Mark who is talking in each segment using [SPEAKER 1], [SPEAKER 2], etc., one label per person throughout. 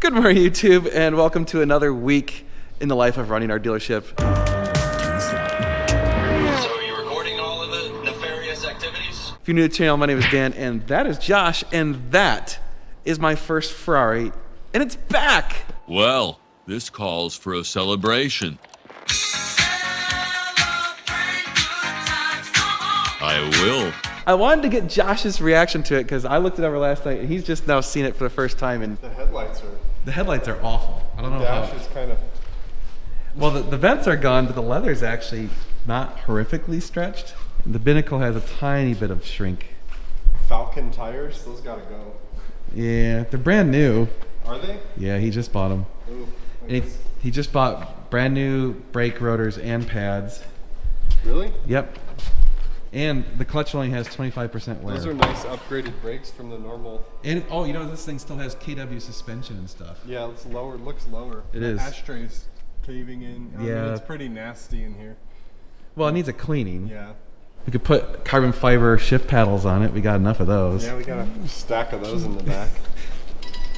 [SPEAKER 1] Good morning, YouTube, and welcome to another week in the life of running our dealership.
[SPEAKER 2] So are you recording all of the nefarious activities?
[SPEAKER 1] If you're new to the channel, my name is Dan, and that is Josh, and that is my first Ferrari, and it's back!
[SPEAKER 3] Well, this calls for a celebration. I will.
[SPEAKER 1] I wanted to get Josh's reaction to it because I looked it over last night, and he's just now seen it for the first time, and
[SPEAKER 4] The headlights are
[SPEAKER 1] awful. I don't know
[SPEAKER 4] dash
[SPEAKER 1] how.
[SPEAKER 4] is kind of.
[SPEAKER 1] Well, the vents are gone, but the leather's actually not horrifically stretched. The binnacle has a tiny bit of shrink.
[SPEAKER 4] Falcon tires, those gotta go.
[SPEAKER 1] Yeah, they're brand new.
[SPEAKER 4] Are they?
[SPEAKER 1] Yeah, he just bought them.
[SPEAKER 4] Ooh,
[SPEAKER 1] And he just bought brand new brake rotors and pads.
[SPEAKER 4] really?
[SPEAKER 1] Yep. And the clutch only has 25% wear.
[SPEAKER 4] Those are nice upgraded brakes from the normal.
[SPEAKER 1] And oh, you know, this thing still has KW suspension and stuff.
[SPEAKER 4] Yeah, it's lower. Looks lower.
[SPEAKER 1] It
[SPEAKER 4] The
[SPEAKER 1] is.
[SPEAKER 4] Ashtray's caving in. I mean,
[SPEAKER 1] Yeah.
[SPEAKER 4] it's pretty nasty in here.
[SPEAKER 1] Well, it needs a cleaning.
[SPEAKER 4] Yeah.
[SPEAKER 1] We could put carbon fiber shift paddles on it. We got enough of those.
[SPEAKER 4] Yeah, we got a stack of those in the back.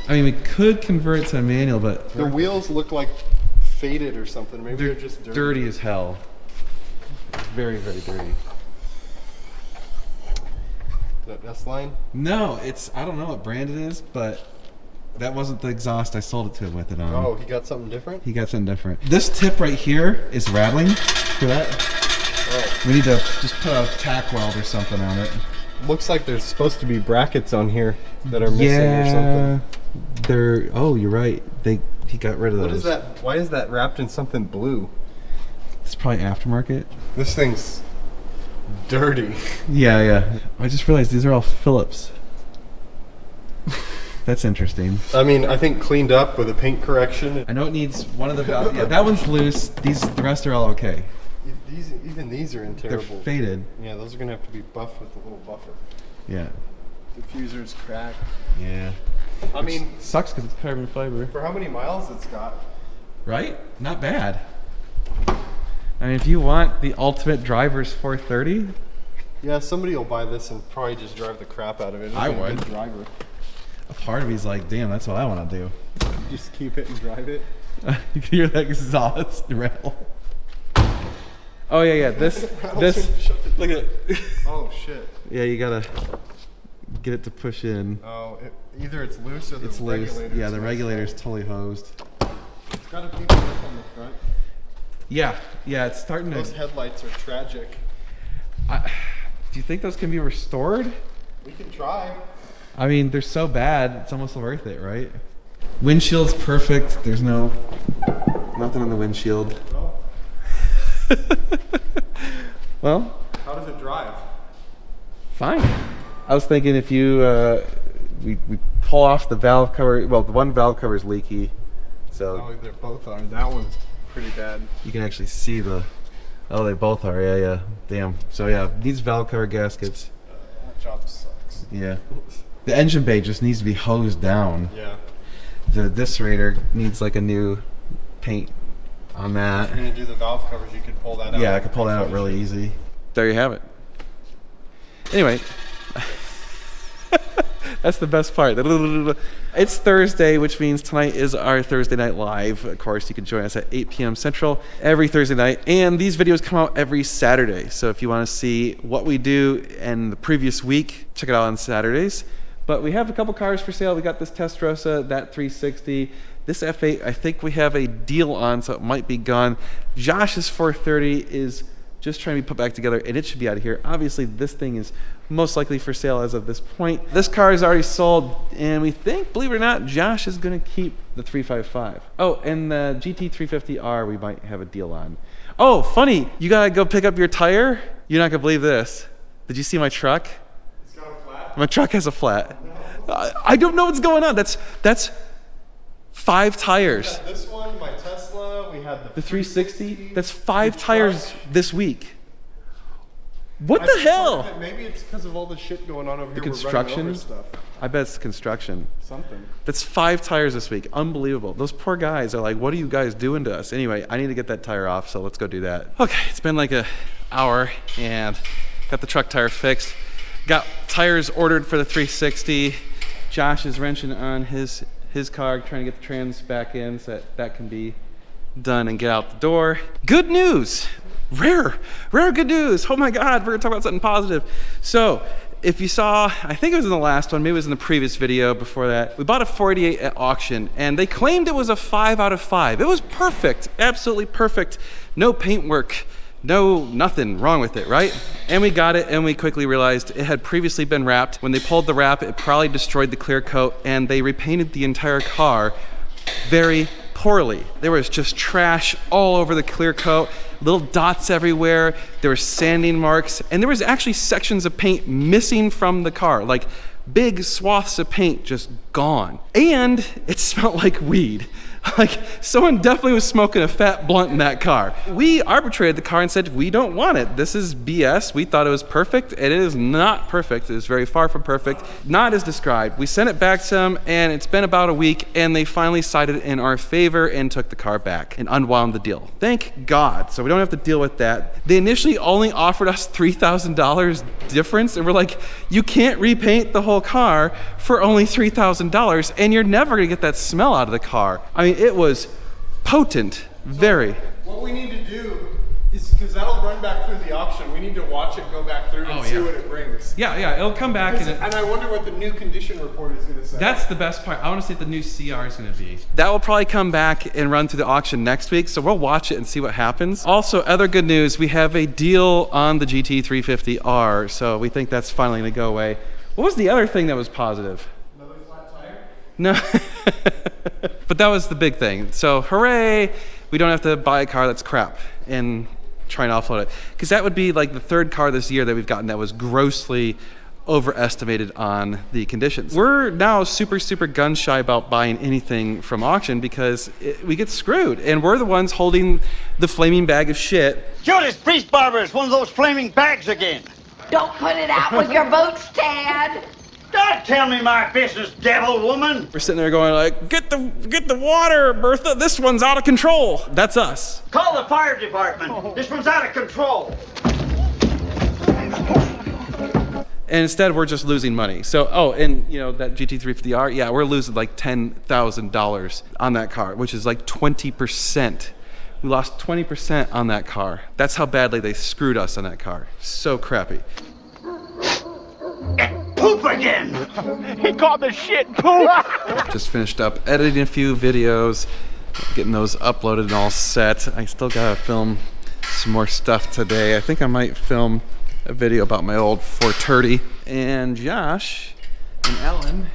[SPEAKER 1] I mean, we could convert it to a manual, but
[SPEAKER 4] The wheels look like faded or something. Maybe they're just
[SPEAKER 1] dirty as hell. It's very, very dirty.
[SPEAKER 4] That S-line?
[SPEAKER 1] No, it's, I don't know what brand it is, but that wasn't the exhaust I sold it to him with it on.
[SPEAKER 4] Oh, he got something different?
[SPEAKER 1] He got something different. This tip right here is rattling. For that,
[SPEAKER 4] Oh.
[SPEAKER 1] we need to just put a tack weld or something on it.
[SPEAKER 4] Looks like there's supposed to be brackets on here that are missing or something.
[SPEAKER 1] They're. Oh, you're right. He got rid of those.
[SPEAKER 4] What is that? Why is that wrapped in something blue?
[SPEAKER 1] It's probably aftermarket.
[SPEAKER 4] This thing's dirty.
[SPEAKER 1] Yeah. I just realized these are all Phillips. That's interesting.
[SPEAKER 4] I mean, I think cleaned up with a paint correction.
[SPEAKER 1] I know it needs one of the valves. Yeah, that one's loose. The rest are all okay.
[SPEAKER 4] Even these are in
[SPEAKER 1] They're
[SPEAKER 4] terrible.
[SPEAKER 1] faded.
[SPEAKER 4] Yeah, those are gonna have to be buffed with a little buffer.
[SPEAKER 1] Yeah.
[SPEAKER 4] Diffuser's cracked.
[SPEAKER 1] Yeah.
[SPEAKER 4] I mean,
[SPEAKER 1] Sucks because it's carbon fiber.
[SPEAKER 4] for how many miles it's got?
[SPEAKER 1] Right? Not bad. I mean, if you want the ultimate driver's 430,
[SPEAKER 4] Yeah, somebody will buy this and probably just drive the crap out of it. It'll
[SPEAKER 1] I
[SPEAKER 4] be a
[SPEAKER 1] would.
[SPEAKER 4] good driver.
[SPEAKER 1] a part of me's like, damn, that's what I want to do.
[SPEAKER 4] Just keep it and drive it.
[SPEAKER 1] You can hear that exhaust rattle. Oh yeah. This. Look at it.
[SPEAKER 4] Oh shit.
[SPEAKER 1] Yeah, you gotta get it to push in.
[SPEAKER 4] Oh, either it's loose or the
[SPEAKER 1] It's loose.
[SPEAKER 4] regulator's
[SPEAKER 1] Yeah, the
[SPEAKER 4] messed
[SPEAKER 1] regulator's
[SPEAKER 4] up.
[SPEAKER 1] totally hosed.
[SPEAKER 4] It's got a piece of this on the front.
[SPEAKER 1] Yeah, it's starting
[SPEAKER 4] Those
[SPEAKER 1] to.
[SPEAKER 4] headlights are tragic.
[SPEAKER 1] Do you think those can be restored?
[SPEAKER 4] We can try.
[SPEAKER 1] I mean, they're so bad, it's almost worth it, right? Windshield's perfect. There's nothing on the windshield.
[SPEAKER 4] No.
[SPEAKER 1] Well,
[SPEAKER 4] How does it drive?
[SPEAKER 1] fine. I was thinking if you we pull off the valve cover. Well, the one valve cover is leaky, so
[SPEAKER 4] Oh, they both are. That one's pretty bad.
[SPEAKER 1] you can actually see the. Oh, they both are. Yeah. Damn. So yeah, these valve cover gaskets.
[SPEAKER 4] That job sucks.
[SPEAKER 1] Yeah. The engine bay just needs to be hosed down.
[SPEAKER 4] Yeah.
[SPEAKER 1] This radiator needs like a new paint on that.
[SPEAKER 4] If you're gonna do the valve covers, you could pull that out.
[SPEAKER 1] Yeah, I could pull that out really easy. There you have it. Anyway, that's the best part. It's Thursday, which means tonight is our Thursday Night Live. Of course, you can join us at 8 p.m. Central every Thursday night. And these videos come out every Saturday. So if you want to see what we do in the previous week, check it out on Saturdays. But we have a couple cars for sale. We got this Testarossa, that 360. This F8, I think we have a deal on, so it might be gone. Josh's 430 is just trying to be put back together, and it should be out of here. Obviously, this thing is most likely for sale as of this point. This car is already sold, and we think, believe it or not, Josh is going to keep the 355. Oh, and the GT350R we might have a deal on. Oh, funny, you got to go pick up your tire? You're not going to believe this. Did you see my truck?
[SPEAKER 4] It's got a flat.
[SPEAKER 1] My truck has a flat. I don't know what's going on. That's 5 tires.
[SPEAKER 4] This one, my Tesla, we had
[SPEAKER 1] The 360, that's 5 tires this week. What the
[SPEAKER 4] I
[SPEAKER 1] hell?
[SPEAKER 4] thought that maybe it's because of all the shit going on over here.
[SPEAKER 1] construction?
[SPEAKER 4] We're running over stuff.
[SPEAKER 1] I bet it's construction.
[SPEAKER 4] Something.
[SPEAKER 1] That's 5 tires this week. Unbelievable. Those poor guys are like, what are you guys doing to us? Anyway, I need to get that tire off, so let's go do that. Okay, it's been like an hour and got the truck tire fixed. Got tires ordered for the 360. Josh is wrenching on his his car, trying to get the trans back in so that can be done and get out the door. Good news. Rare good news. Oh my God, we're gonna talk about something positive. So if you saw, I think it was in the last one, maybe it was in the previous video before that, we bought a 488 at auction and they claimed it was a 5 out of 5. It was perfect, absolutely perfect. No paintwork, nothing wrong with it, right? And we got it and we quickly realized it had previously been wrapped. When they pulled the wrap, it probably destroyed the clear coat and they repainted the entire car very poorly. There was just trash all over the clear coat, little dots everywhere, there were sanding marks, and there was actually sections of paint missing from the car, like big swaths of paint just gone. And it smelled like weed. Like someone definitely was smoking a fat blunt in that car. We arbitrated the car and said, we don't want it. This is BS. We thought it was perfect and it is not perfect. It is very far from perfect. Not as described. We sent it back to them and it's been about a week and they finally sided in our favor and took the car back and unwound the deal. Thank God. So we don't have to deal with that. They initially only offered us $3,000 difference and we're like, you can't repaint the whole car for only $3,000 and you're never gonna get that smell out of the car. I mean, it was potent, very.
[SPEAKER 4] What we need to do is, because that'll run back through the auction, we need to watch it go back through and see what it brings.
[SPEAKER 1] Yeah, it'll come back.
[SPEAKER 4] And I wonder what the new condition report is going to say.
[SPEAKER 1] That's the best part. I want to see what the new CR is going to be. That will probably come back and run through the auction next week, so we'll watch it and see what happens. Also, other good news, we have a deal on the GT350R, so we think that's finally going to go away. What was the other thing that was positive?
[SPEAKER 4] Another flat tire?
[SPEAKER 1] No. But that was the big thing. So hooray, we don't have to buy a car that's crap and try and offload it. Because that would be like the third car this year that we've gotten that was grossly overestimated on the conditions. We're now super gun shy about buying anything from auction because we get screwed. And we're the ones holding the flaming bag of shit.
[SPEAKER 5] Judas Priest Barber is one of those flaming bags again.
[SPEAKER 6] Don't put it out with your boots, Tad.
[SPEAKER 5] Don't tell me my business, devil woman.
[SPEAKER 1] We're sitting there going like, get the water, Bertha. This one's out of control. That's us.
[SPEAKER 5] Call the fire department. This one's out of control.
[SPEAKER 1] And instead, we're just losing money. So, and you know, that GT350R, yeah, we're losing like $10,000 on that car, which is like 20%. We lost 20% on that car. That's how badly they screwed us on that car. So crappy.
[SPEAKER 5] Poop again!
[SPEAKER 7] He called the shit poop!
[SPEAKER 1] Just finished up editing a few videos, getting those uploaded and all set. I still gotta film some more stuff today. I think I might film a video about my old 430. And Josh and Ellen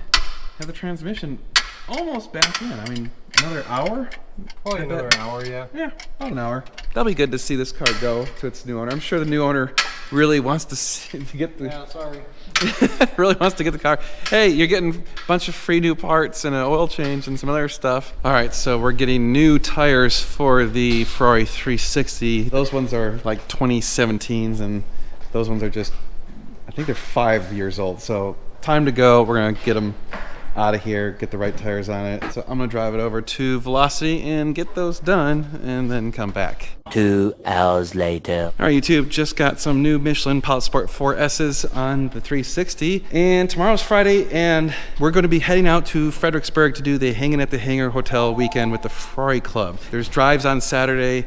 [SPEAKER 1] have the transmission almost back in. I mean, another hour?
[SPEAKER 4] Probably another hour, yeah.
[SPEAKER 1] Yeah, about an hour. That'll be good to see this car go to its new owner. I'm sure the new owner really wants to get the...
[SPEAKER 4] Yeah, sorry.
[SPEAKER 1] really wants to get the car. Hey, you're getting a bunch of free new parts and an oil change and some other stuff. All right, so we're getting new tires for the Ferrari 360. Those ones are like 2017s and those ones are just, I think they're 5 years old. So time to go. We're gonna get them out of here, get the right tires on it. So I'm gonna drive it over to Velocity and get those done and then come back.
[SPEAKER 8] 2 hours later.
[SPEAKER 1] All right, YouTube, just got some new Michelin Pilot Sport 4S's on the 360. And tomorrow's Friday, and we're gonna be heading out to Fredericksburg to do the Hanging at the Hangar Hotel weekend with the Ferrari Club. There's drives on Saturday.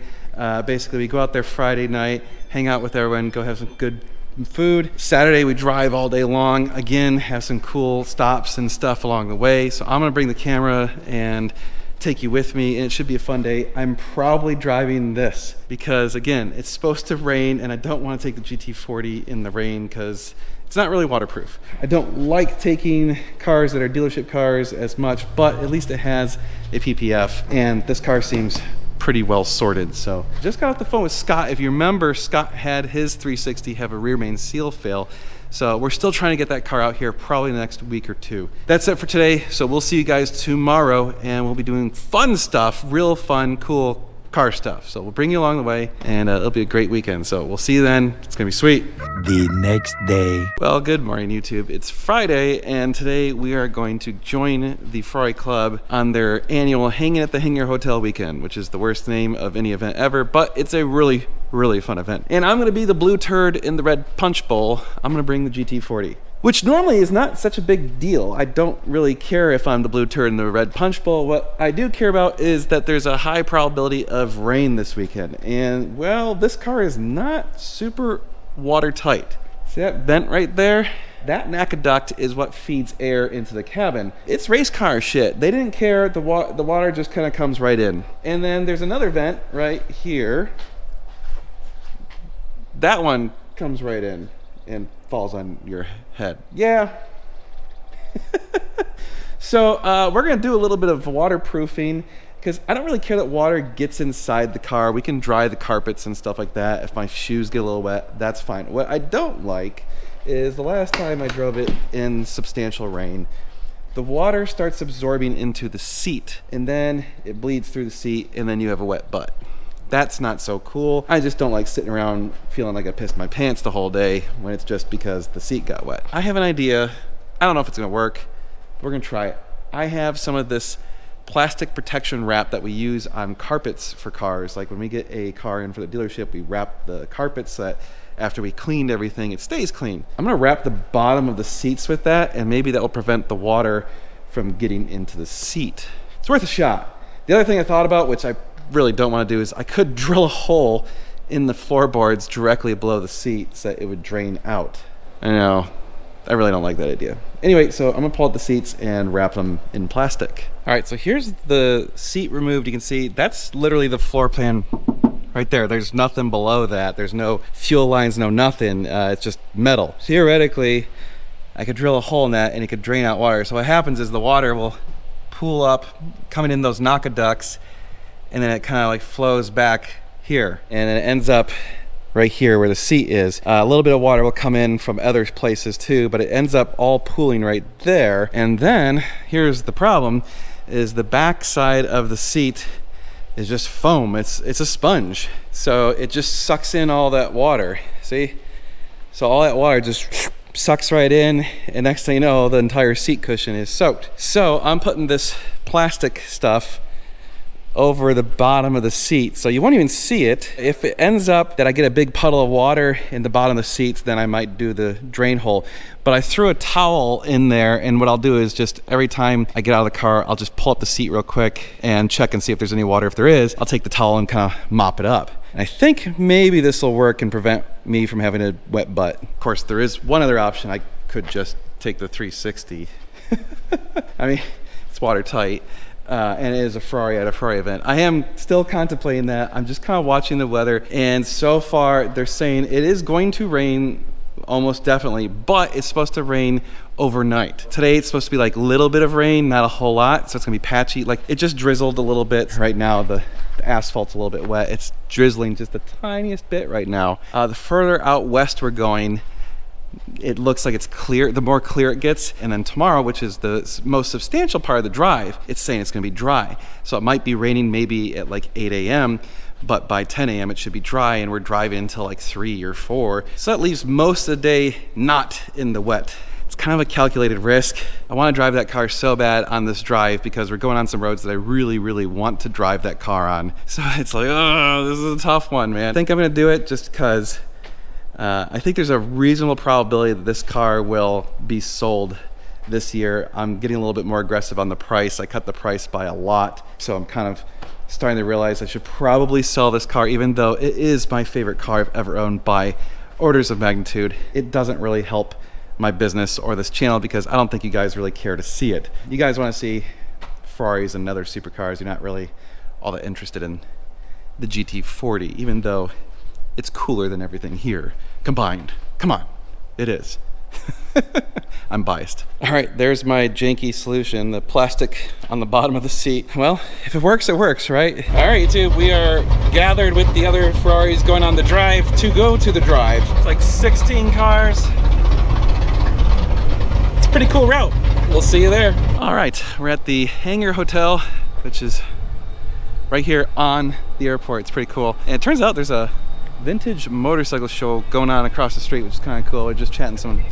[SPEAKER 1] Basically, we go out there Friday night, hang out with everyone, go have some good food. Saturday we drive all day long, again have some cool stops and stuff along the way. So I'm gonna bring the camera and take you with me, and it should be a fun day. I'm probably driving this because again, it's supposed to rain and I don't want to take the GT40 in the rain because it's not really waterproof. I don't like taking cars that are dealership cars as much, but at least it has a PPF and this car seems pretty well sorted. So just got off the phone with Scott. If you remember, Scott had his 360 have a rear main seal fail. So we're still trying to get that car out here probably the next week or two. That's it for today. So we'll see you guys tomorrow and we'll be doing fun stuff, real fun, cool car stuff. So we'll bring you along the way and it'll be a great weekend. So we'll see you then. It's gonna be sweet.
[SPEAKER 8] The next day.
[SPEAKER 1] Well, good morning, YouTube. It's Friday, and today we are going to join the Ferrari Club on their annual Hanging at the Hangar Hotel weekend, which is the worst name of any event ever, but it's a really fun event. And I'm gonna be the blue turd in the red punch bowl. I'm gonna bring the GT40. which normally is not such a big deal. I don't really care if I'm the blue turd in the red punch bowl. What I do care about is that there's a high probability of rain this weekend. And well, this car is not super watertight. See that vent right there? That NACA duct is what feeds air into the cabin. It's race car shit. They didn't care. The water just kind of comes right in. And then there's another vent right here. That one comes right in and falls on your head. Yeah. So we're gonna do a little bit of waterproofing because I don't really care that water gets inside the car. We can dry the carpets and stuff like that. If my shoes get a little wet, that's fine. What I don't like is the last time I drove it in substantial rain, the water starts absorbing into the seat and then it bleeds through the seat and then you have a wet butt. That's not so cool. I just don't like sitting around feeling like I pissed my pants the whole day when it's just because the seat got wet. I have an idea. I don't know if it's gonna work. We're gonna try it. I have some of this plastic protection wrap that we use on carpets for cars. Like when we get a car in for the dealership, we wrap the carpets so that after we cleaned everything, it stays clean. I'm gonna wrap the bottom of the seats with that, and maybe that will prevent the water from getting into the seat. It's worth a shot. The other thing I thought about, which I really don't want to do, is I could drill a hole in the floorboards directly below the seat so that it would drain out. I know, I really don't like that idea. Anyway, so I'm gonna pull out the seats and wrap them in plastic. All right, so here's the seat removed. You can see that's literally the floor plan right there. There's nothing below that. There's no fuel lines, no nothing. It's just metal. Theoretically, I could drill a hole in that and it could drain out water. So what happens is the water will pool up, coming in those NACA ducts, and then it kind of like flows back here. And then it ends up right here where the seat is. A little bit of water will come in from other places too, but it ends up all pooling right there. And then here's the problem, is the back side of the seat is just foam. It's a sponge. So it just sucks in all that water, see? So all that water just sucks right in, and next thing you know, the entire seat cushion is soaked. So I'm putting this plastic stuff over the bottom of the seat, so you won't even see it. If it ends up that I get a big puddle of water in the bottom of the seats, then I might do the drain hole. But I threw a towel in there, and what I'll do is just every time I get out of the car, I'll just pull up the seat real quick and check and see if there's any water. If there is, I'll take the towel and kind of mop it up. And I think maybe this will work and prevent me from having a wet butt. Of course, there is one other option. I could just take the 360. I mean, it's watertight. And it is a Ferrari at a Ferrari event. I am still contemplating that. I'm just kind of watching the weather, and so far they're saying it is going to rain almost definitely, but it's supposed to rain overnight. Today it's supposed to be like a little bit of rain, not a whole lot, so it's gonna be patchy. Like it just drizzled a little bit. Right now the asphalt's a little bit wet. It's drizzling just the tiniest bit right now. The further out west we're going, it looks like it's clear, the more clear it gets. And then tomorrow, which is the most substantial part of the drive, it's saying it's gonna be dry. So it might be raining maybe at like 8 a.m., but by 10 a.m. it should be dry, and we're driving until like 3 or 4. So that leaves most of the day not in the wet. It's kind of a calculated risk. I wanna drive that car so bad on this drive because we're going on some roads that I really, really want to drive that car on. So it's like, oh, this is a tough one, man. I think I'm gonna do it just because I think there's a reasonable probability that this car will be sold this year. I'm getting a little bit more aggressive on the price. I cut the price by a lot. So I'm kind of starting to realize I should probably sell this car, even though it is my favorite car I've ever owned by orders of magnitude. It doesn't really help my business or this channel because I don't think you guys really care to see it. You guys want to see Ferraris and other supercars. You're not really all that interested in the GT40, even though it's cooler than everything here combined. Come on, it is. I'm biased. All right, there's my janky solution, the plastic on the bottom of the seat. Well, if it works, it works, right? All right, YouTube, we are gathered with the other Ferraris going on the drive to go to the drive. It's like 16 cars. It's a pretty cool route. We'll see you there. All right, we're at the Hangar Hotel, which is right here on the airport. It's pretty cool. And it turns out there's a vintage motorcycle show going on across the street, which is kind of cool. We're just chatting some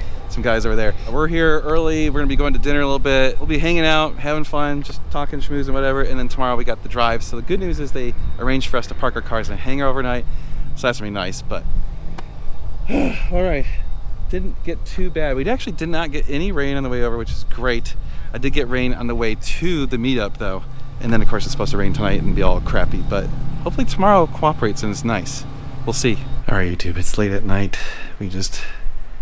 [SPEAKER 1] guys over there. We're here early. We're gonna be going to dinner a little bit. We'll be hanging out, having fun, just talking, schmoozing, whatever. And then tomorrow we got the drive. So the good news is they arranged for us to park our cars in a hangar overnight. So that's gonna be nice, but all right. didn't get too bad. We actually did not get any rain on the way over, which is great. I did get rain on the way to the meetup though. And then of course it's supposed to rain tonight and be all crappy, but hopefully tomorrow cooperates and it's nice. We'll see. All right, YouTube, it's late at night. We just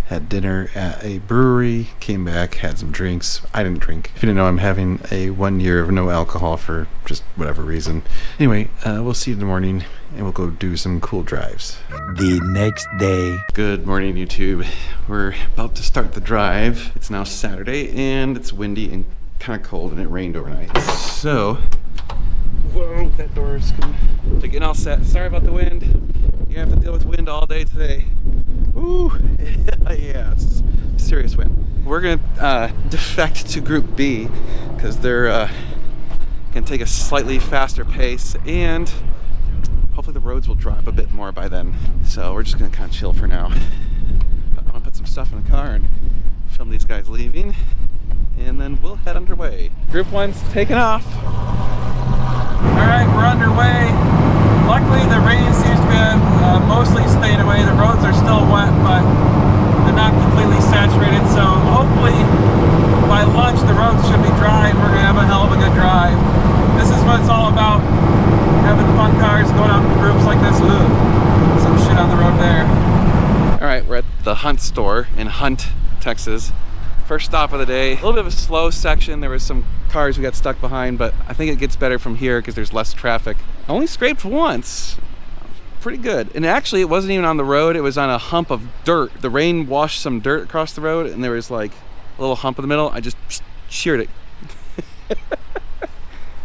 [SPEAKER 1] had dinner at a brewery, came back, had some drinks. I didn't drink. If you didn't know, I'm having a 1 year of no alcohol for just whatever reason. Anyway, we'll see you in the morning and we'll go do some cool drives.
[SPEAKER 8] The next day.
[SPEAKER 1] Good morning, YouTube. We're about to start the drive. It's now Saturday and it's windy and kind of cold and it rained overnight. So, whoa, that door's coming. So getting all set. Sorry about the wind. You have to deal with wind all day today. Ooh, yeah, it's serious wind. We're gonna defect to Group B because they're gonna take a slightly faster pace and hopefully the roads will dry up a bit more by then. So we're just gonna kind of chill for now. But I'm gonna put some stuff in the car and film these guys leaving, and then we'll head underway. Group 1's taking off. All right, we're underway. Luckily, the rain seems to be mostly staying away. The roads are still wet, but they're not completely saturated. So hopefully, by lunch, the roads should be dry, and we're gonna have a hell of a good drive. This is what it's all about: having fun cars, going out in groups like this. Ooh, some shit on the road there. All right, we're at the Hunt store in Hunt, Texas. First stop of the day. A little bit of a slow section. There was some cars we got stuck behind, but I think it gets better from here because there's less traffic. I only scraped once. Pretty good. And actually, it wasn't even on the road. It was on a hump of dirt. The rain washed some dirt across the road, and there was like a little hump in the middle. I just sheared it.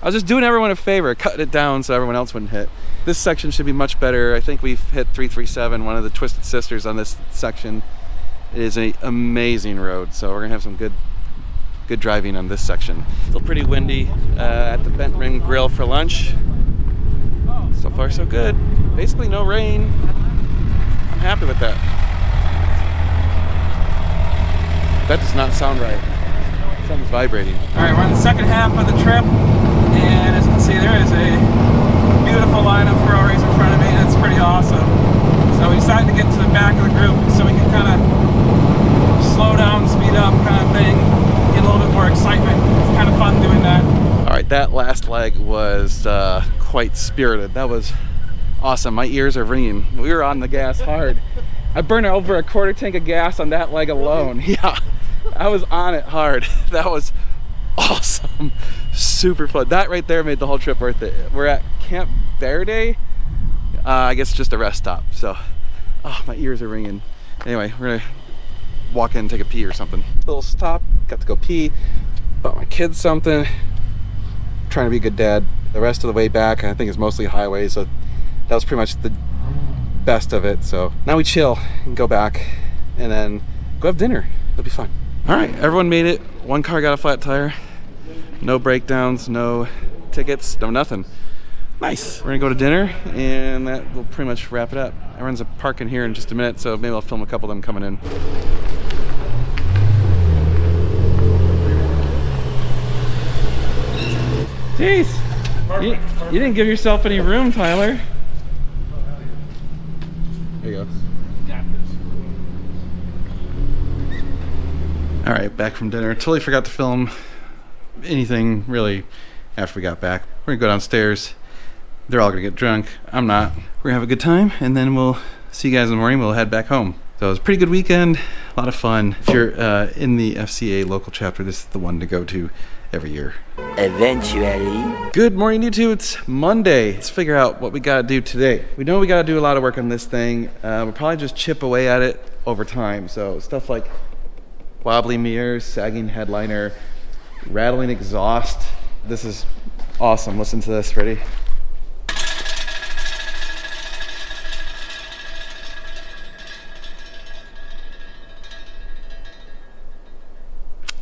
[SPEAKER 1] I was just doing everyone a favor, cutting it down so everyone else wouldn't hit. This section should be much better. I think we've hit 337, one of the Twisted Sisters on this section. It is an amazing road, so we're gonna have some good driving on this section. Still pretty windy at the Bent Ring Grill for lunch. So far, so good. Basically no rain. I'm happy with that. That does not sound right. Something's vibrating. All right, we're on the second half of the trip, and as you can see, there is a beautiful line of Ferraris in front of me. It's pretty awesome. So we decided to get to the back of the group so we can kind of slow down, speed up kind of thing, get a little bit more excitement. It's kind of fun doing that. All right, that last leg was quite spirited. That was awesome. My ears are ringing. We were on the gas hard. I burned over a quarter tank of gas on that leg alone. Yeah, I was on it hard. That was awesome. Super fun. That right there made the whole trip worth it. We're at Camp Verde. I guess just a rest stop. So, oh, my ears are ringing. Anyway, we're gonna walk in and take a pee or something. Little stop, got to go pee, bought my kids something. Trying to be a good dad. The rest of the way back, I think, is mostly highway, so that was pretty much the best of it. So now we chill and go back and then go have dinner. It'll be fun. All right, everyone made it. One car got a flat tire. No breakdowns, no tickets, no nothing. Nice. We're gonna go to dinner and that will pretty much wrap it up. Everyone's parking here in just a minute, so maybe I'll film a couple of them coming in. Jeez, you didn't give yourself any room, Tyler. There you go. All right, back from dinner. Totally forgot to film anything really after we got back. We're gonna go downstairs. They're all gonna get drunk. I'm not. We're gonna have a good time, and then we'll see you guys in the morning. We'll head back home. So it was a pretty good weekend, a lot of fun. If you're in the FCA local chapter, this is the one to go to every year.
[SPEAKER 8] Eventually.
[SPEAKER 1] Good morning, YouTube. It's Monday. Let's figure out what we gotta do today. We know we gotta do a lot of work on this thing. We'll probably just chip away at it over time. So stuff like wobbly mirrors, sagging headliner, rattling exhaust. This is awesome. Listen to this. Ready?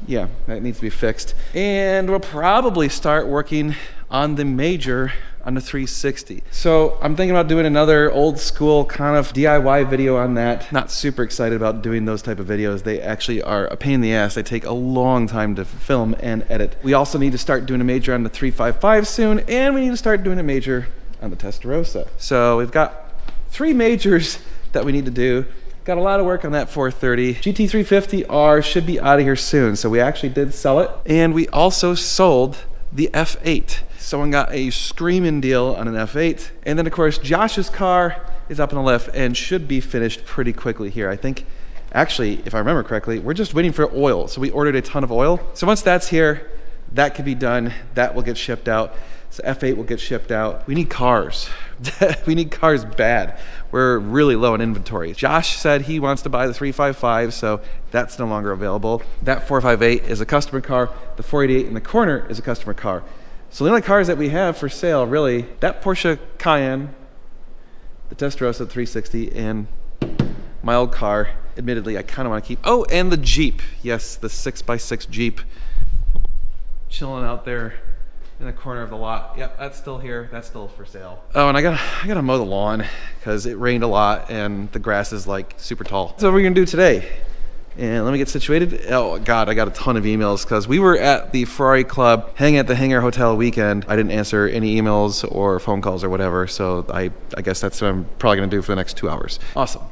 [SPEAKER 1] Yeah, that needs to be fixed. And we'll probably start working on the major on the 360. So I'm thinking about doing another old school kind of DIY video on that. Not super excited about doing those type of videos. They actually are a pain in the ass. They take a long time to film and edit. We also need to start doing a major on the 355 soon, and we need to start doing a major on the Testarossa. So we've got 3 majors that we need to do. Got a lot of work on that 430. GT350R should be out of here soon. So we actually did sell it. And we also sold the F8. Someone got a screaming deal on an F8. And then of course, Josh's car is up in the lift and should be finished pretty quickly here. I think, actually, if I remember correctly, we're just waiting for oil. So we ordered a ton of oil. So once that's here, that can be done. That will get shipped out. So F8 will get shipped out. We need cars. We need cars bad. We're really low in inventory. Josh said he wants to buy the 355, so that's no longer available. That 458 is a customer car. The 488 in the corner is a customer car. So the only cars that we have for sale, really, that Porsche Cayenne, the Testarossa 360, and my old car. Admittedly, I kind of want to keep. Oh, and the Jeep. Yes, the 6x6 Jeep. Chilling out there in the corner of the lot. Yep, that's still here. That's still for sale. Oh, and I gotta mow the lawn because it rained a lot and the grass is like super tall. So what are we gonna do today? And let me get situated. Oh God, I got a ton of emails because we were at the Ferrari Club, hanging at the Hangar Hotel weekend. I didn't answer any emails or phone calls or whatever, so I guess that's what I'm probably gonna do for the next 2 hours. Awesome.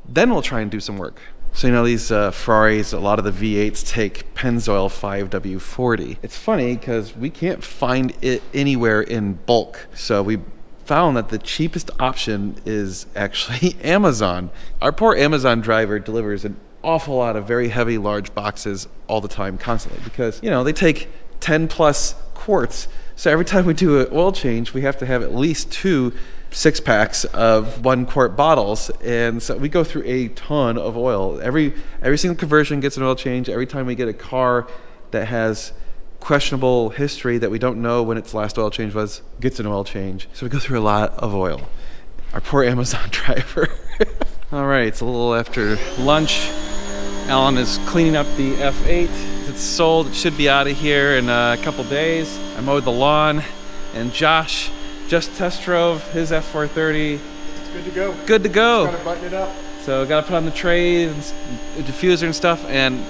[SPEAKER 1] Then we'll try and do some work. So you know these Ferraris, a lot of the V8s take Pennzoil 5W40. It's funny because we can't find it anywhere in bulk. So we found that the cheapest option is actually Amazon. Our poor Amazon driver delivers an awful lot of very heavy, large boxes all the time, constantly, because you know they take 10 plus quarts. So every time we do an oil change, we have to have at least 2 6-packs of 1 quart bottles, and so we go through a ton of oil. Every single conversion gets an oil change. Every time we get a car that has questionable history that we don't know when its last oil change was, gets an oil change. So we go through a lot of oil. Our poor Amazon driver. All right, it's a little after lunch. Alan is cleaning up the F8. It's sold. It should be out of here in a couple days. I mowed the lawn, and Josh just test drove his F430.
[SPEAKER 4] It's good to go.
[SPEAKER 1] Good to go.
[SPEAKER 4] Gotta button it up.
[SPEAKER 1] So gotta put on the tray and diffuser and stuff, and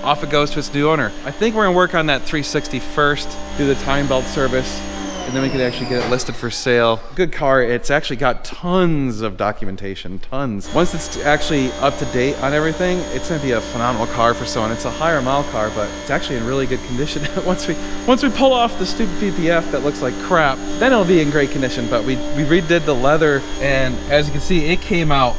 [SPEAKER 1] off it goes to its new owner. I think we're gonna work on that 360 first, do the time belt service, and then we could actually get it listed for sale. Good car. It's actually got tons of documentation, tons. Once it's actually up to date on everything, it's gonna be a phenomenal car for someone. It's a higher mile car, but it's actually in really good condition. Once we pull off the stupid PPF that looks like crap, then it'll be in great condition. But we redid the leather, and as you can see, it came out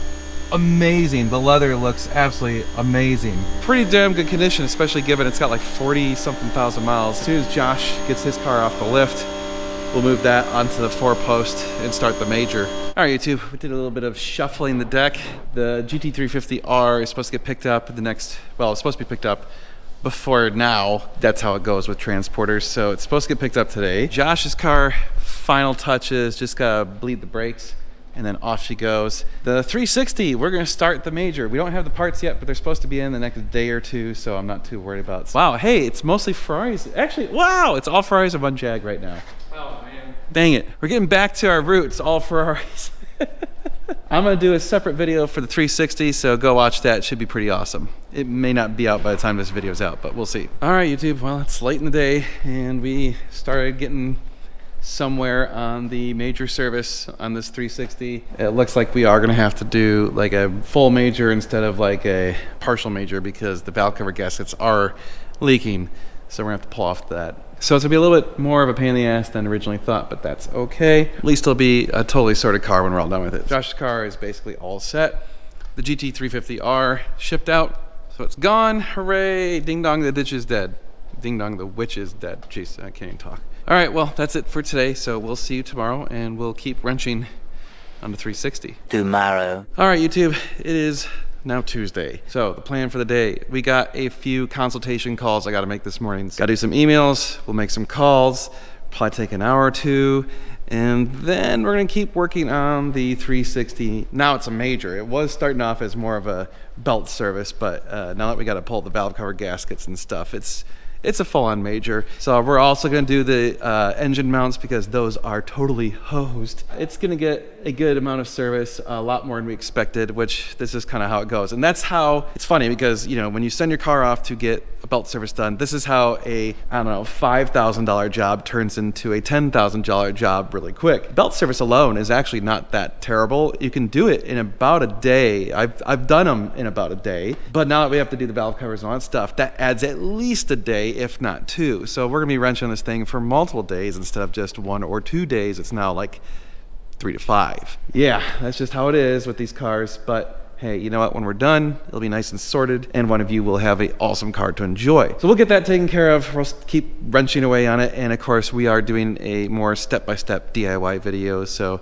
[SPEAKER 1] amazing. The leather looks absolutely amazing. Pretty damn good condition, especially given it's got like 40-something thousand miles. As soon as Josh gets his car off the lift, we'll move that onto the 4-post and start the major. All right, YouTube, we did a little bit of shuffling the deck. The GT350R is supposed to get picked up the next, well, it's supposed to be picked up before now. That's how it goes with transporters. So it's supposed to get picked up today. Josh's car, final touches, just gotta bleed the brakes, and then off she goes. The 360, we're gonna start the major. We don't have the parts yet, but they're supposed to be in the next day or two, so I'm not too worried about it. Wow, hey, it's mostly Ferraris. Actually, wow, it's all Ferraris and 1 Jag right now. Oh man. Dang it. We're getting back to our roots, all Ferraris. I'm gonna do a separate video for the 360, so go watch that. It should be pretty awesome. It may not be out by the time this video's out, but we'll see. All right, YouTube, well, it's late in the day, and we started getting somewhere on the major service on this 360. It looks like we are gonna have to do like a full major instead of like a partial major because the valve cover gaskets are leaking. So we're gonna have to pull off that. So it's gonna be a little bit more of a pain in the ass than originally thought, but that's okay. At least it'll be a totally sorted car when we're all done with it. Josh's car is basically all set. The GT350R shipped out, so it's gone. Hooray! Ding dong, the ditch is dead. Ding dong, the witch is dead. Jeez, I can't even talk. All right, well, that's it for today. So we'll see you tomorrow, and we'll keep wrenching on the 360.
[SPEAKER 8] Tomorrow.
[SPEAKER 1] All right, YouTube, it is now Tuesday. So the plan for the day, we got a few consultation calls I got to make this morning. Got to do some emails. We'll make some calls. Probably take an hour or two. And then we're going to keep working on the 360. Now it's a major. It was starting off as more of a belt service, but now that we got to pull the valve cover gaskets and stuff, it's a full-on major. So we're also going to do the engine mounts because those are totally hosed. It's going to get a good amount of service, a lot more than we expected, which this is kind of how it goes. And that's how it's funny because, you know, when you send your car off to get a belt service done. This is how a, I don't know, $5,000 job turns into a $10,000 job really quick. Belt service alone is actually not that terrible. You can do it in about a day. I've done them in about a day, but now that we have to do the valve covers and all that stuff, that adds at least a day, if not two. So we're gonna be wrenching on this thing for multiple days instead of just 1 or 2 days. It's now like 3 to 5. Yeah, that's just how it is with these cars, but hey, you know what? When we're done, it'll be nice and sorted, and one of you will have an awesome car to enjoy. So we'll get that taken care of. We'll keep wrenching away on it, and of course, we are doing a more step-by-step DIY video, so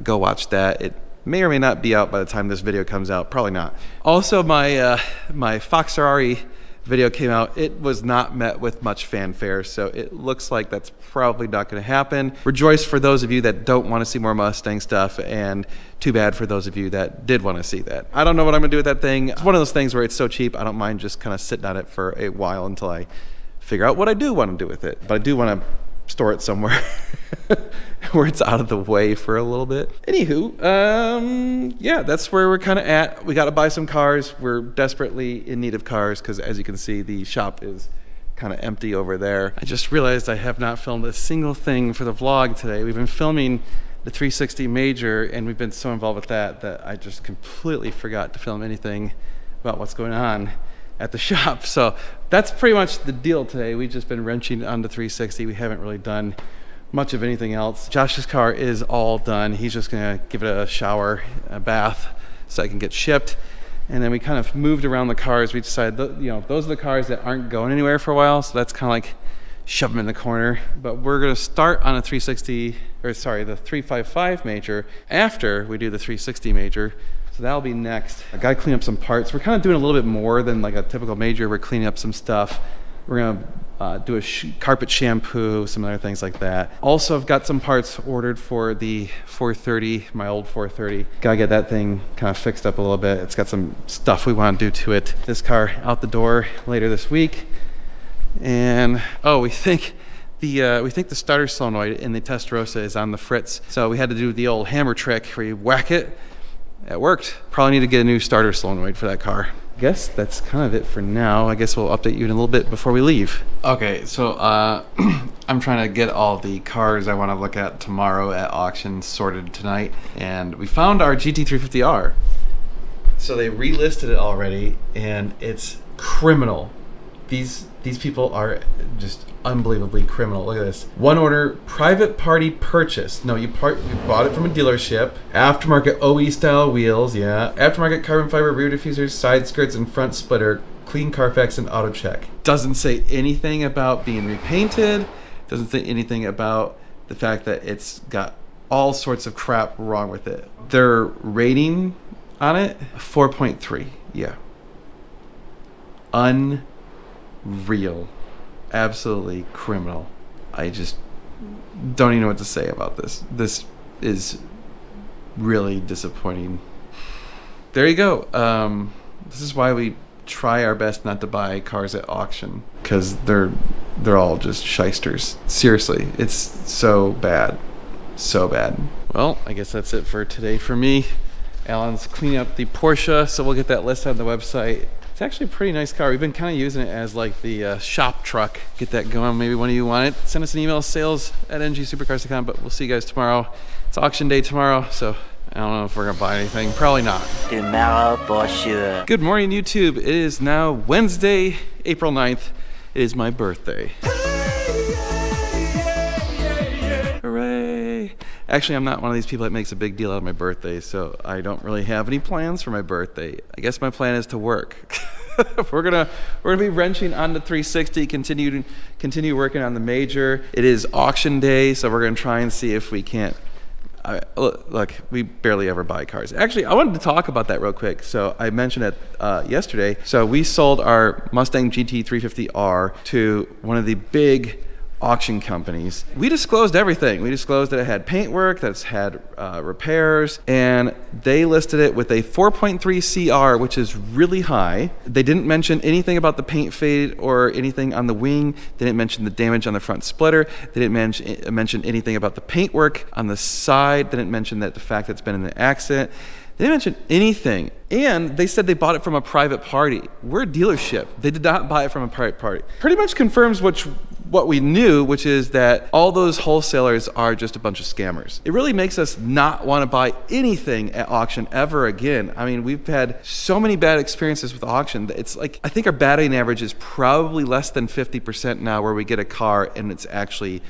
[SPEAKER 1] go watch that. It may or may not be out by the time this video comes out. Probably not. Also, my Fox Ferrari video came out. It was not met with much fanfare, so it looks like that's probably not going to happen. Rejoice for those of you that don't want to see more Mustang stuff, and too bad for those of you that did want to see that. I don't know what I'm going to do with that thing. It's one of those things where it's so cheap, I don't mind just kind of sitting on it for a while until I figure out what I do want to do with it. But I do want to store it somewhere where it's out of the way for a little bit. Anywho, yeah, that's where we're kind of at. We got to buy some cars. We're desperately in need of cars because, as you can see, the shop is kind of empty over there. I just realized I have not filmed a single thing for the vlog today. We've been filming the 360 Major, and we've been so involved with that I just completely forgot to film anything about what's going on at the shop. So that's pretty much the deal today. We've just been wrenching on the 360. We haven't really done much of anything else. Josh's car is all done. He's just gonna give it a shower, a bath, so I can get shipped. And then we kind of moved around the cars. We decided, those are the cars that aren't going anywhere for a while, so that's kind of like shove them in the corner. But we're gonna start on a 360, or sorry, the 355 Major after we do the 360 Major. So that'll be next. I gotta clean up some parts. We're kind of doing a little bit more than like a typical Major. We're cleaning up some stuff. We're gonna do a carpet shampoo, some other things like that. Also, I've got some parts ordered for the 430, my old 430. Gotta get that thing kind of fixed up a little bit. It's got some stuff we want to do to it. This car out the door later this week. And we think the starter solenoid in the Testarossa is on the fritz. So we had to do the old hammer trick where you whack it. It worked. Probably need to get a new starter solenoid for that car. I guess that's kind of it for now. I guess we'll update you in a little bit before we leave. Okay, so I'm trying to get all the cars I want to look at tomorrow at auction sorted tonight. And we found our GT350R. So they relisted it already, and it's criminal. These people are just unbelievably criminal. Look at this. One order, private party purchase. No, you bought it from a dealership. Aftermarket OE style wheels, yeah. Aftermarket carbon fiber rear diffusers, side skirts, and front splitter. Clean Carfax and auto check. Doesn't say anything about being repainted. Doesn't say anything about the fact that it's got all sorts of crap wrong with it. Their rating on it, 4.3. Yeah. Unreal. Absolutely criminal. I just don't even know what to say about this. This is really disappointing. There you go. This is why we try our best not to buy cars at auction, because they're all just shysters. Seriously, it's so bad. So bad. Well, I guess that's it for today for me. Alan's cleaning up the Porsche, so we'll get that listed on the website. It's actually a pretty nice car. We've been kind of using it as like the shop truck. Get that going. Maybe one of you want it. Send us an email, sales@ngsupercars.com, but we'll see you guys tomorrow. It's auction day tomorrow, so I don't know if we're gonna buy anything. Probably not.
[SPEAKER 8] Tomorrow for sure.
[SPEAKER 1] Good morning, YouTube. It is now Wednesday, April 9th. It is my birthday. Hooray! Actually, I'm not one of these people that makes a big deal out of my birthday, so I don't really have any plans for my birthday. I guess my plan is to work. We're gonna be wrenching on the 360, continue working on the Major. It is auction day, so we're gonna try and see if we can't. Look, we barely ever buy cars. Actually, I wanted to talk about that real quick. So I mentioned it yesterday. So we sold our Mustang GT350R to one of the big auction companies. We disclosed everything. We disclosed that it had paintwork, that it's had repairs, and they listed it with a 4.3 CR, which is really high. They didn't mention anything about the paint fade or anything on the wing. They didn't mention the damage on the front splitter. They didn't mention anything about the paintwork on the side. They didn't mention that the fact that it's been in an accident. They They didn't mention anything. And they said they bought it from a private party. We're a dealership. They did not buy it from a private party. Pretty much confirms what we knew, which is that all those wholesalers are just a bunch of scammers. It really makes us not want to buy anything at auction ever again. I mean, we've had so many bad experiences with auction that it's like, I think our batting average is probably less than 50% now where we get a car and it's actually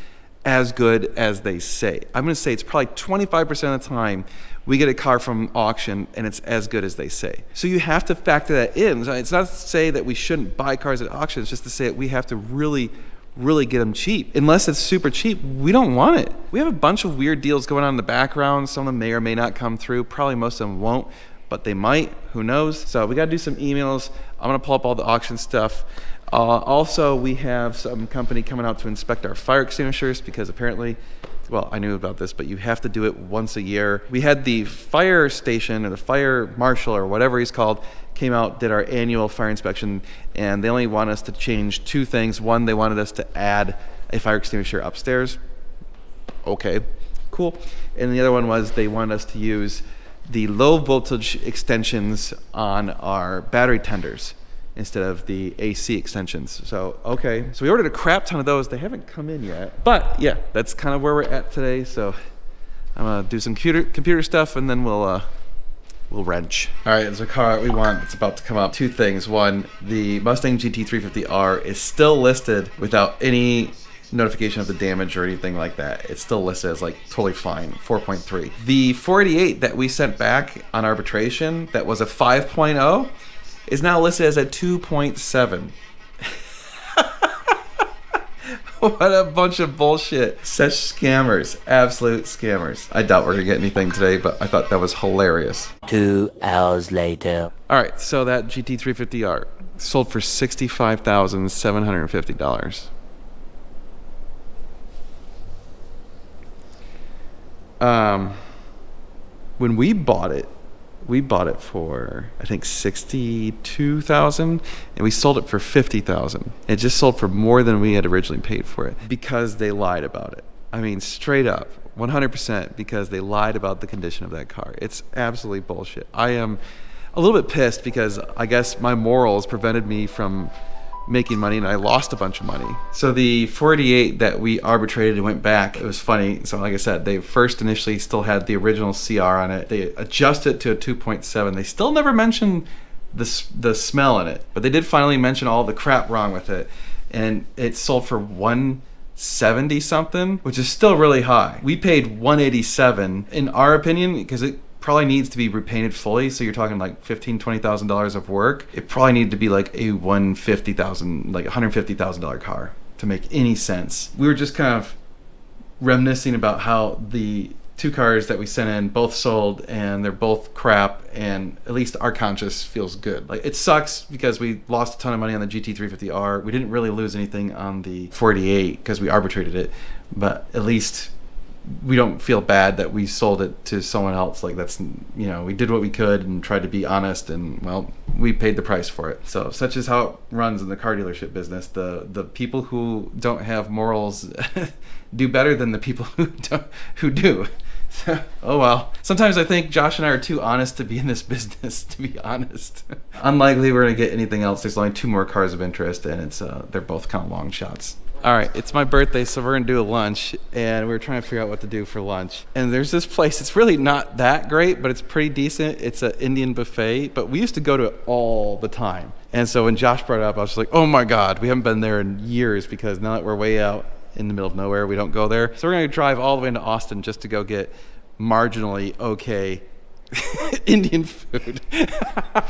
[SPEAKER 1] as good as they say. I'm going to say it's probably 25% of the time we get a car from auction and it's as good as they say. So you have to factor that in. It's not to say that we shouldn't buy cars at auction. It's just to say that we have to really get them cheap. Unless it's super cheap, we don't want it. We have a bunch of weird deals going on in the background. Some of them may or may not come through. Probably most of them won't, but they might. Who knows? So we got to do some emails. I'm going to pull up all the auction stuff. Also, we have some company coming out to inspect our fire extinguishers because apparently, well, I knew about this, but you have to do it once a year. We had the fire station or the fire marshal or whatever he's called came out, did our annual fire inspection, and they only want us to change two things. One, they wanted us to add a fire extinguisher upstairs. Okay, cool. And the other one was they wanted us to use the low voltage extensions on our battery tenders instead of the AC extensions. So, okay. So we ordered a crap ton of those. They haven't come in yet. But yeah, that's kind of where we're at today. So I'm gonna do some computer stuff and then we'll wrench. All right, there's a car we want that's about to come up. Two things. One, the Mustang GT350R is still listed without any notification of the damage or anything like that. It's still listed as like totally fine, 4.3. The 488 that we sent back on arbitration that was a 5.0 is now listed as a 2.7. What a bunch of bullshit. Such scammers. Absolute scammers. I doubt we're going to get anything today, but I thought that was hilarious.
[SPEAKER 8] 2 hours later.
[SPEAKER 1] All right, so that GT350R sold for $65,750. When we bought it for, I think, $62,000, and we sold it for $50,000. It just sold for more than we had originally paid for it because they lied about it. I mean, straight up, 100%, because they lied about the condition of that car. It's absolutely bullshit. I am a little bit pissed because I guess my morals prevented me from making money and I lost a bunch of money. So the 488 that we arbitrated and went back, it was funny. So like I said, they first initially still had the original CR on it. They adjusted it to a 2.7. They still never mentioned the smell in it, but they did finally mention all the crap wrong with it. And it sold for $170 something, which is still really high. We paid $187 in our opinion because it probably needs to be repainted fully. So you're talking like $15,000-$20,000 of work. It probably needed to be like a $150,000 car to make any sense. We were just kind of reminiscing about how the two cars that we sent in both sold and they're both crap, and at least our conscience feels good. Like, it sucks because we lost a ton of money on the GT350R. We didn't really lose anything on the 488 because we arbitrated it, but at least we don't feel bad that we sold it to someone else. Like, that's, you know, we did what we could and tried to be honest, and well, we paid the price for it. So such is how it runs in the car dealership business. The people who don't have morals do better than the people who do. Oh well. Sometimes I think Josh and I are too honest to be in this business, to be honest. Unlikely we're gonna get anything else. There's only two more cars of interest, and it's they're both kind of long shots. All right, it's my birthday, so we're gonna do a lunch, and we're trying to figure out what to do for lunch. And there's this place, it's really not that great, but it's pretty decent. It's an Indian buffet, but we used to go to it all the time. And so when Josh brought it up, I was just like, oh my God, we haven't been there in years, because now that we're way out in the middle of nowhere, we don't go there. So we're gonna drive all the way into Austin just to go get marginally okay Indian food. But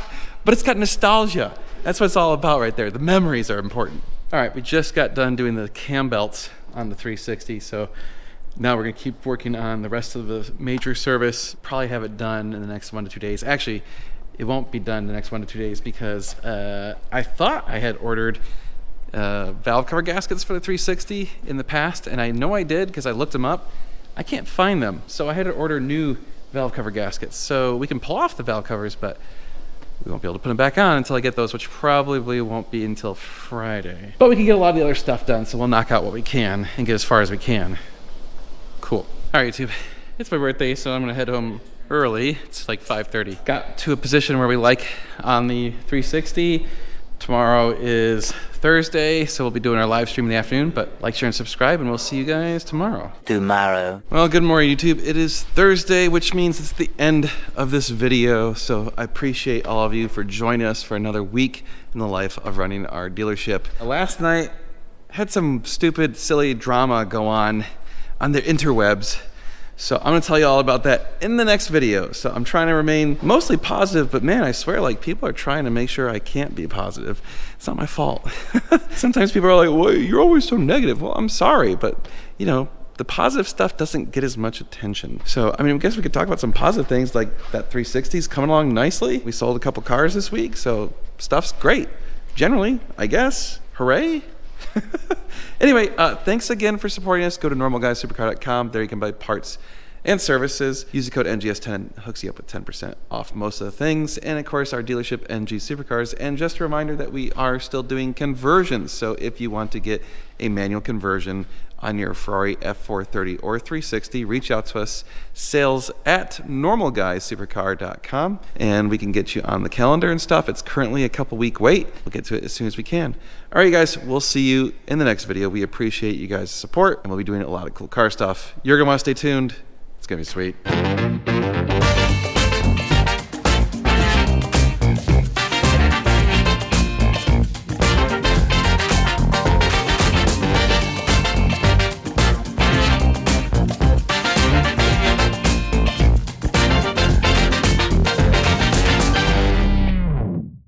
[SPEAKER 1] it's got nostalgia. That's what it's all about right there. The memories are important. All right, we just got done doing the cam belts on the 360, so now we're gonna keep working on the rest of the major service. Probably have it done in the next 1 to 2 days. Actually, it won't be done in the next 1 to 2 days because I thought I had ordered valve cover gaskets for the 360 in the past, and I know I did because I looked them up. I can't find them, so I had to order new valve cover gaskets. So we can pull off the valve covers, but we won't be able to put them back on until I get those, which probably won't be until Friday. But we can get a lot of the other stuff done, so we'll knock out what we can and get as far as we can. Cool. All right, YouTube. It's my birthday, so I'm gonna head home early. It's like 5:30. Got to a position where we like on the 360. Tomorrow is Thursday, so we'll be doing our live stream in the afternoon, but like, share, and subscribe, and we'll see you guys tomorrow.
[SPEAKER 8] Tomorrow.
[SPEAKER 1] Well, good morning, YouTube. It is Thursday, which means it's the end of this video, so I appreciate all of you for joining us for another week in the life of running our dealership. Last night, had some stupid, silly drama go on the interwebs. So I'm gonna tell you all about that in the next video. So I'm trying to remain mostly positive, but man, I swear, like, people are trying to make sure I can't be positive. It's not my fault. Sometimes people are like, well, you're always so negative. Well, I'm sorry, but you know, the positive stuff doesn't get as much attention. So, I mean, I guess we could talk about some positive things, like that 360 is coming along nicely. We sold a couple cars this week, so stuff's great. Generally, I guess. Hooray. Anyway, thanks again for supporting us. Go to normalguysupercar.com. There you can buy parts and services. Use the code NGS10. Hooks you up with 10% off most of the things. And of course, our dealership, NG Supercars. And just a reminder that we are still doing conversions. So if you want to get a manual conversion on your Ferrari F430 or 360, reach out to us, sales@normalguysupercar.com, and we can get you on the calendar and stuff. It's currently a couple week wait. We'll get to it as soon as we can. All right, guys, we'll see you in the next video. We appreciate you guys' support, and we'll be doing a lot of cool car stuff. You're gonna wanna stay tuned. It's gonna be sweet.